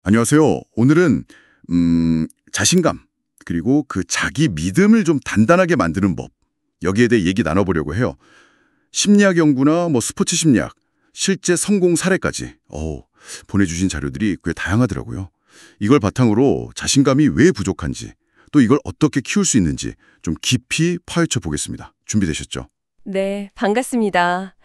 안녕하세요. 오늘은 자신감 그리고 그 자기 믿음을 좀 단단하게 만드는 법 여기에 대해 얘기 나눠보려고 해요. 심리학 연구나 스포츠 심리학, 실제 성공 사례까지 보내주신 자료들이 꽤 다양하더라고요. 이걸 바탕으로 자신감이 왜 부족한지 또 이걸 어떻게 키울 수 있는지 좀 깊이 파헤쳐 보겠습니다. 준비되셨죠? 네, 반갑습니다.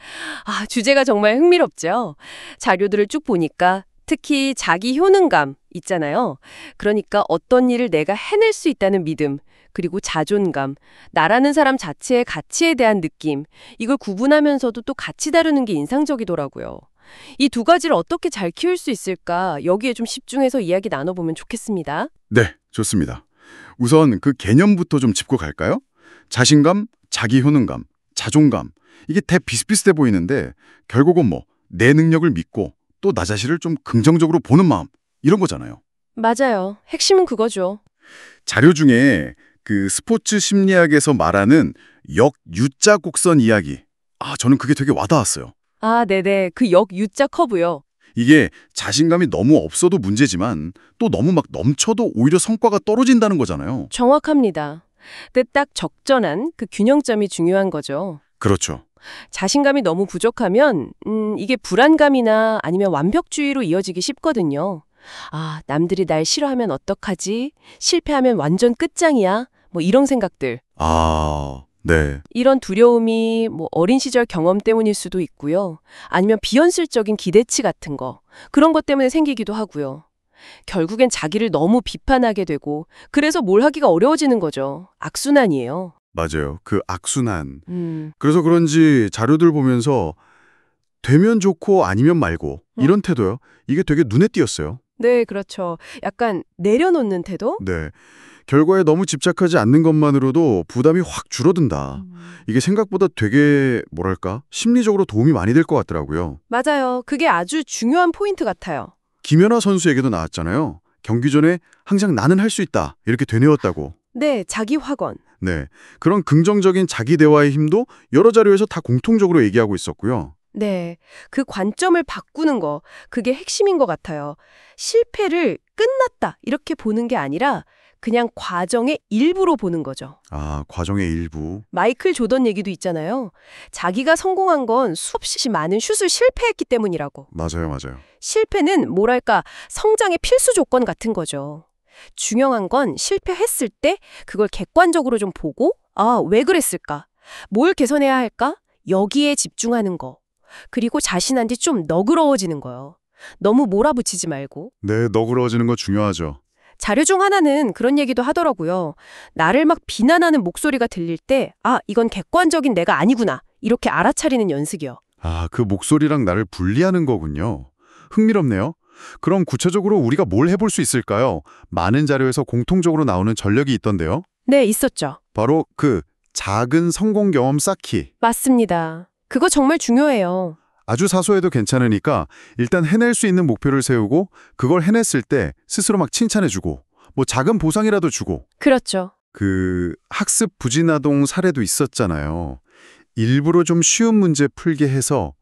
주제가 정말 흥미롭죠? 자료들을 쭉 보니까 특히 자기 효능감 있잖아요. 그러니까 어떤 일을 내가 해낼 수 있다는 믿음, 그리고 자존감, 나라는 사람 자체의 가치에 대한 느낌, 이걸 구분하면서도 또 같이 다루는 게 인상적이더라고요. 이 두 가지를 어떻게 잘 키울 수 있을까? 여기에 좀 집중해서 이야기 나눠보면 좋겠습니다. 네, 좋습니다. 우선 그 개념부터 좀 짚고 갈까요? 자신감, 자기 효능감, 자존감 이게 대 비슷비슷해 보이는데 결국은 내 능력을 믿고 또 나 자신을 좀 긍정적으로 보는 마음 이런 거잖아요. 맞아요. 핵심은 그거죠. 자료 중에 그 스포츠 심리학에서 말하는 역유자 곡선 이야기 저는 그게 되게 와닿았어요. 네네. 그 역U자 커브요. 이게 자신감이 너무 없어도 문제지만 또 너무 막 넘쳐도 오히려 성과가 떨어진다는 거잖아요. 정확합니다. 근데 딱 적절한 그 균형점이 중요한 거죠. 그렇죠. 자신감이 너무 부족하면 이게 불안감이나 아니면 완벽주의로 이어지기 쉽거든요. 남들이 날 싫어하면 어떡하지? 실패하면 완전 끝장이야? 이런 생각들. 네. 이런 두려움이 어린 시절 경험 때문일 수도 있고요. 아니면 비현실적인 기대치 같은 거. 그런 것 때문에 생기기도 하고요. 결국엔 자기를 너무 비판하게 되고 그래서 뭘 하기가 어려워지는 거죠. 악순환이에요. 맞아요. 그 악순환. 그래서 그런지 자료들 보면서 되면 좋고 아니면 말고 이런 태도요. 이게 되게 눈에 띄었어요. 네, 그렇죠. 약간 내려놓는 태도? 네. 결과에 너무 집착하지 않는 것만으로도 부담이 확 줄어든다. 이게 생각보다 되게 심리적으로 도움이 많이 될 것 같더라고요. 맞아요. 그게 아주 중요한 포인트 같아요. 김연아 선수 얘기도 나왔잖아요. 경기 전에 항상 나는 할 수 있다 이렇게 되뇌었다고. 네, 자기 확언. 네, 그런 긍정적인 자기 대화의 힘도 여러 자료에서 다 공통적으로 얘기하고 있었고요. 네, 그 관점을 바꾸는 거, 그게 핵심인 것 같아요. 실패를 끝났다 이렇게 보는 게 아니라 그냥 과정의 일부로 보는 거죠. 과정의 일부. 마이클 조던 얘기도 있잖아요. 자기가 성공한 건 수없이 많은 슛을 실패했기 때문이라고. 맞아요. 실패는 성장의 필수 조건 같은 거죠. 중요한 건 실패했을 때 그걸 객관적으로 좀 보고 왜 그랬을까? 뭘 개선해야 할까? 여기에 집중하는 거. 그리고 자신한테 좀 너그러워지는 거요. 너무 몰아붙이지 말고. 네, 너그러워지는 거 중요하죠. 자료 중 하나는 그런 얘기도 하더라고요. 나를 막 비난하는 목소리가 들릴 때 이건 객관적인 내가 아니구나. 이렇게 알아차리는 연습이요. 그 목소리랑 나를 분리하는 거군요. 흥미롭네요. 그럼 구체적으로 우리가 뭘 해볼 수 있을까요? 많은 자료에서 공통적으로 나오는 전략이 있던데요. 네, 있었죠. 바로 그 작은 성공 경험 쌓기. 맞습니다. 그거 정말 중요해요. 아주 사소해도 괜찮으니까 일단 해낼 수 있는 목표를 세우고 그걸 해냈을 때 스스로 막 칭찬해주고 작은 보상이라도 주고. 그렇죠. 그 학습 부진아동 사례도 있었잖아요. 일부러 좀 쉬운 문제 풀게 해서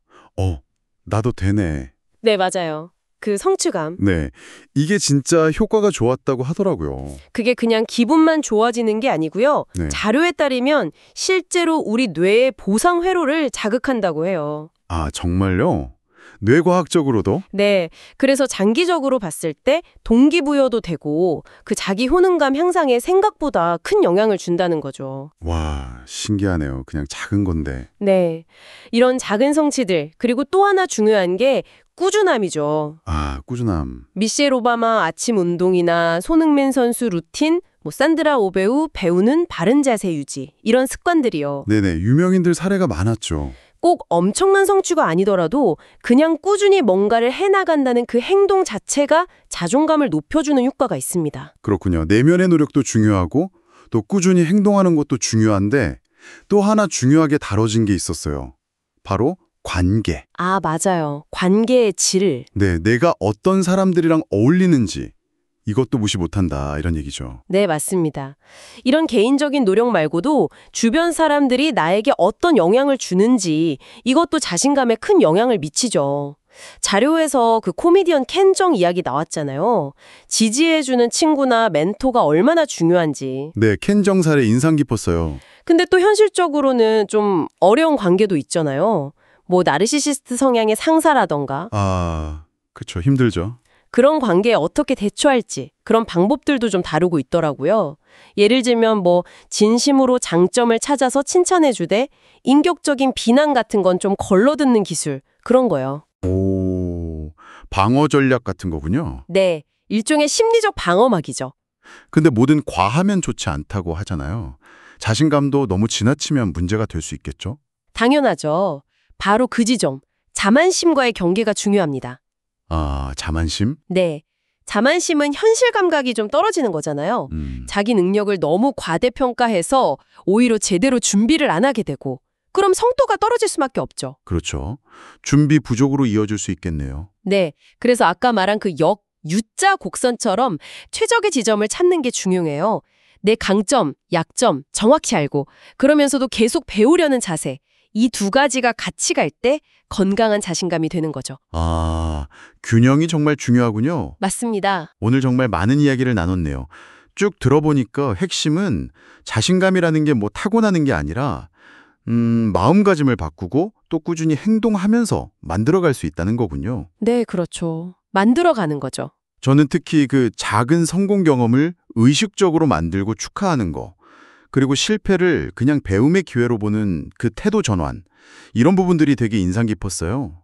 나도 되네. 네, 맞아요. 그 성취감. 네, 이게 진짜 효과가 좋았다고 하더라고요. 그게 그냥 기분만 좋아지는 게 아니고요. 네. 자료에 따르면 실제로 우리 뇌의 보상 회로를 자극한다고 해요. 정말요? 뇌과학적으로도? 네. 그래서 장기적으로 봤을 때 동기부여도 되고 그 자기 효능감 향상에 생각보다 큰 영향을 준다는 거죠. 와, 신기하네요. 그냥 작은 건데. 네. 이런 작은 성취들, 그리고 또 하나 중요한 게 꾸준함이죠. 꾸준함. 미셸 오바마 아침 운동이나 손흥민 선수 루틴, 산드라 오배우 배우는 바른 자세 유지, 이런 습관들이요. 네네, 유명인들 사례가 많았죠. 꼭 엄청난 성취가 아니더라도 그냥 꾸준히 뭔가를 해나간다는 그 행동 자체가 자존감을 높여주는 효과가 있습니다. 그렇군요. 내면의 노력도 중요하고 또 꾸준히 행동하는 것도 중요한데 또 하나 중요하게 다뤄진 게 있었어요. 바로 관계. 맞아요. 관계의 질. 네, 내가 어떤 사람들이랑 어울리는지 이것도 무시 못한다 이런 얘기죠. 네, 맞습니다. 이런 개인적인 노력 말고도 주변 사람들이 나에게 어떤 영향을 주는지 이것도 자신감에 큰 영향을 미치죠. 자료에서 그 코미디언 켄정 이야기 나왔잖아요. 지지해주는 친구나 멘토가 얼마나 중요한지. 네, 켄 정살에 인상 깊었어요. 근데 또 현실적으로는 좀 어려운 관계도 있잖아요. 뭐 나르시시스트 성향의 상사라던가 아, 그쵸. 힘들죠. 그런 관계에 어떻게 대처할지 그런 방법들도 좀 다루고 있더라고요. 예를 들면 뭐 진심으로 장점을 찾아서 칭찬해주되 인격적인 비난 같은 건 좀 걸러듣는 기술 그런 거요. 오, 방어 전략 같은 거군요. 네, 일종의 심리적 방어막이죠. 근데 뭐든 과하면 좋지 않다고 하잖아요. 자신감도 너무 지나치면 문제가 될 수 있겠죠? 당연하죠. 바로 그 지점, 자만심과의 경계가 중요합니다. 아, 자만심? 네, 자만심은 현실 감각이 좀 떨어지는 거잖아요. 자기 능력을 너무 과대평가해서 오히려 제대로 준비를 안 하게 되고 그럼 성과가 떨어질 수밖에 없죠. 그렇죠. 준비 부족으로 이어질 수 있겠네요. 네, 그래서 아까 말한 그 U자 곡선처럼 최적의 지점을 찾는 게 중요해요. 내 강점, 약점 정확히 알고 그러면서도 계속 배우려는 자세. 이 두 가지가 같이 갈 때 건강한 자신감이 되는 거죠. 아, 균형이 정말 중요하군요. 맞습니다. 오늘 정말 많은 이야기를 나눴네요. 쭉 들어보니까 핵심은 자신감이라는 게 뭐 타고나는 게 아니라 마음가짐을 바꾸고 또 꾸준히 행동하면서 만들어갈 수 있다는 거군요. 네, 그렇죠. 만들어가는 거죠. 저는 특히 그 작은 성공 경험을 의식적으로 만들고 축하하는 거, 그리고 실패를 그냥 배움의 기회로 보는 그 태도 전환, 이런 부분들이 되게 인상 깊었어요.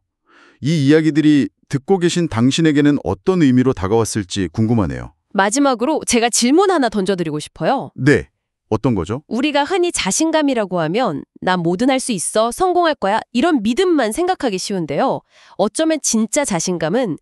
이 이야기들이 듣고 계신 당신에게는 어떤 의미로 다가왔을지 궁금하네요. 마지막으로 제가 질문 하나 던져드리고 싶어요. 네, 어떤 거죠? 우리가 흔히 자신감이라고 하면 난 뭐든 할 수 있어, 성공할 거야 이런 믿음만 생각하기 쉬운데요. 어쩌면 진짜 자신감은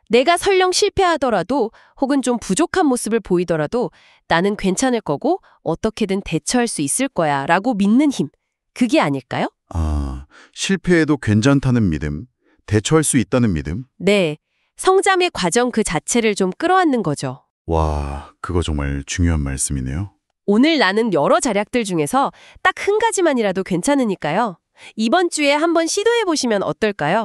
내가 설령 실패하더라도 혹은 좀 부족한 모습을 보이더라도 나는 괜찮을 거고 어떻게든 대처할 수 있을 거야 라고 믿는 힘. 그게 아닐까요? 아, 실패해도 괜찮다는 믿음, 대처할 수 있다는 믿음? 네. 성장의 과정 그 자체를 좀 끌어안는 거죠. 와, 그거 정말 중요한 말씀이네요. 오늘 나눈 여러 자략들 중에서 딱 한 가지만이라도 괜찮으니까요. 이번 주에 한번 시도해 보시면 어떨까요?